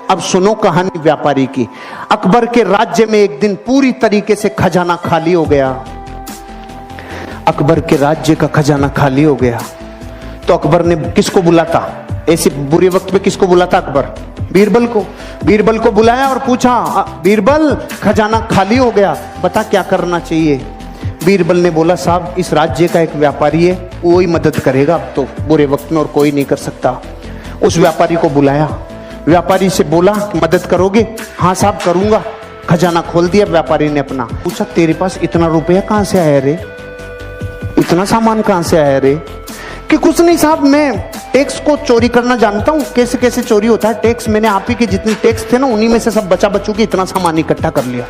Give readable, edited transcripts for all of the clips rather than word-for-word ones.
अब सुनो कहानी व्यापारी की। अकबर के राज्य में एक दिन पूरी तरीके से खजाना खाली हो गया। अकबर के राज्य का खजाना खाली हो गया तो अकबर ने किसको बुलाता, ऐसे बुरे वक्त में किसको बुलाता अकबर? बीरबल को। बीरबल को बुलाया और पूछा, बीरबल खजाना खाली हो गया, बता क्या करना चाहिए? बीरबल ने बोला, साहब इस राज्य का एक व्यापारी है, वो ही मदद करेगा अब तो बुरे वक्त में, और कोई नहीं कर सकता। उस व्यापारी को बुलाया, व्यापारी से बोला मदद करोगे? हाँ साहब करूंगा। खजाना खोल दिया व्यापारी ने अपना। पूछा, तेरे पास इतना रुपया कहां से आया रे, इतना सामान कहां से आया रे? कि कुछ नहीं साहब, मैं टैक्स को चोरी करना जानता हूं, कैसे कैसे चोरी होता है टैक्स, मैंने आप ही के जितने टैक्स थे ना उन्हीं में से सब बचा बचू के इतना सामान इकट्ठा कर लिया।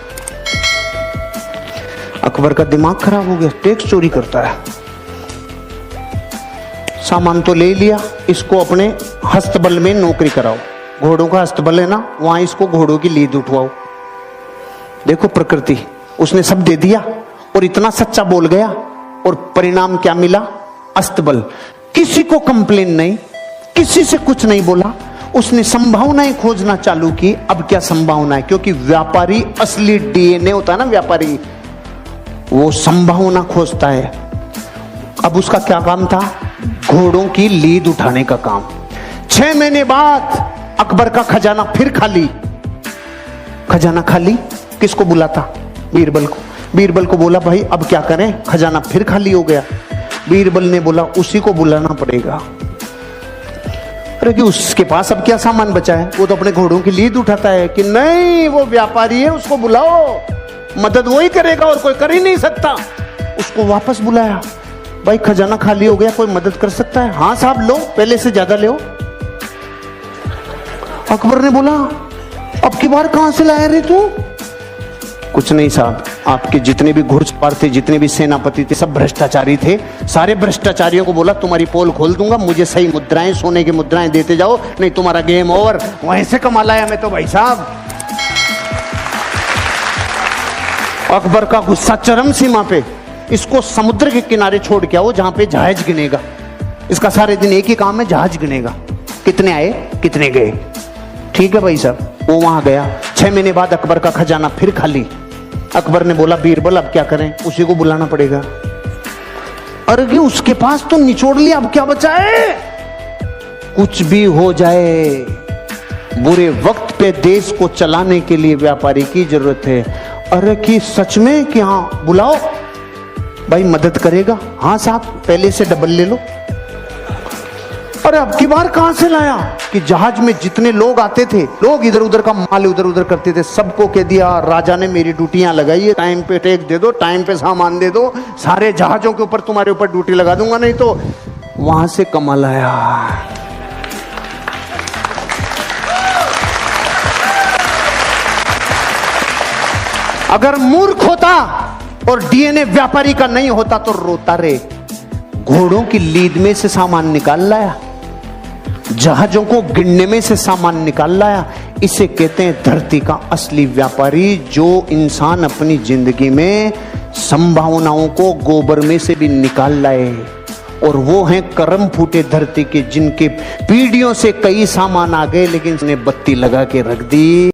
अकबर का दिमाग खराब हो गया, टैक्स चोरी करता है। सामान तो ले लिया, इसको अपने हस्तबल में नौकरी कराओ, घोड़ों का हस्तबल है ना, वहां इसको घोड़ों की लीद उठवाओ। देखो प्रकृति, उसने सब दे दिया और इतना सच्चा बोल गया, और परिणाम क्या मिला? अस्तबल। किसी को कंप्लेन नहीं, किसी से कुछ नहीं बोला, उसने संभावनाएं खोजना चालू की। अब क्या संभावना है? क्योंकि व्यापारी असली डीएनए होता है ना, व्यापारी वो संभावना खोजता है। अब उसका क्या काम था? घोड़ों की लीद उठाने का काम। 6 महीने बाद अकबर का खजाना फिर खाली। खजाना खाली, किसको बुलाता? बीरबल को। बीरबल को बोला, भाई अब क्या करें, खजाना फिर खाली हो गया। बीरबल ने बोला, उसी को बुलाना पड़ेगा। अरे कि उसके पास अब क्या सामान बचा है, वो तो अपने घोड़ों की लीद उठाता है। कि नहीं, वो व्यापारी है, उसको बुलाओ, मदद वही करेगा और कोई कर ही नहीं सकता। उसको वापस बुलाया, भाई खजाना खाली हो गया, कोई मदद कर सकता है? हाँ साहब लो, पहले से ज्यादा लो। अकबर ने बोला, अब की बार कहां से लाया रे तू? कुछ नहीं साहब, आपके जितने भी घुड़सवार थे, जितने भी सेनापति थे, सब भ्रष्टाचारी थे। सारे भ्रष्टाचारियों को बोला तुम्हारी पोल खोल दूंगा, मुझे सही मुद्राएं, सोने की मुद्राएं देते जाओ, नहीं तुम्हारा गेम ओवर। वहीं से कमा लाया मैं तो भाई साहब। अकबर का गुस्सा चरम सीमा पे। इसको समुद्र के किनारे छोड़ के आओ जहां पे जहाज गिनेगा। इसका सारे दिन एक ही काम है, जहाज गिनेगा, कितने आए कितने गए। ठीक है भाई साहब, वो वहां गया। 6 महीने बाद अकबर का खजाना फिर खाली। अकबर ने बोला, बीरबल अब क्या करें? उसी को बुलाना पड़ेगा। अरे उसके पास तो निचोड़ लिया, अब क्या बचा है? कुछ भी हो जाए, बुरे वक्त पे देश को चलाने के लिए व्यापारी की जरूरत है। अरे कि सच में कि हाँ बुलाओ, भाई मदद करेगा? हाँ साहब, पहले से डबल ले लो। अरे अब की बार कहां से लाया? कि जहाज में जितने लोग आते थे, लोग इधर उधर का माल इधर उधर करते थे, सबको कह दिया राजा ने मेरी ड्यूटियां लगाई है, टाइम पे टैक्स दे दो, टाइम पे सामान दे दो, सारे जहाजों के ऊपर तुम्हारे ऊपर ड्यूटी लगा दूंगा, नहीं तो वहां से कमाल आया। अगर मूर्ख होता और डीएनए व्यापारी का नहीं होता तो रोता रे। घोड़ों की लीद में से सामान निकाल लाया, जहाजों को गिनने में से सामान निकाल लाया। इसे कहते हैं धरती का असली व्यापारी, जो इंसान अपनी जिंदगी में संभावनाओं को गोबर में से भी निकाल लाए। और वो हैं करम फूटे धरती के, जिनके पीढ़ियों से कई सामान आ गए लेकिन उसने बत्ती लगा के रख दी।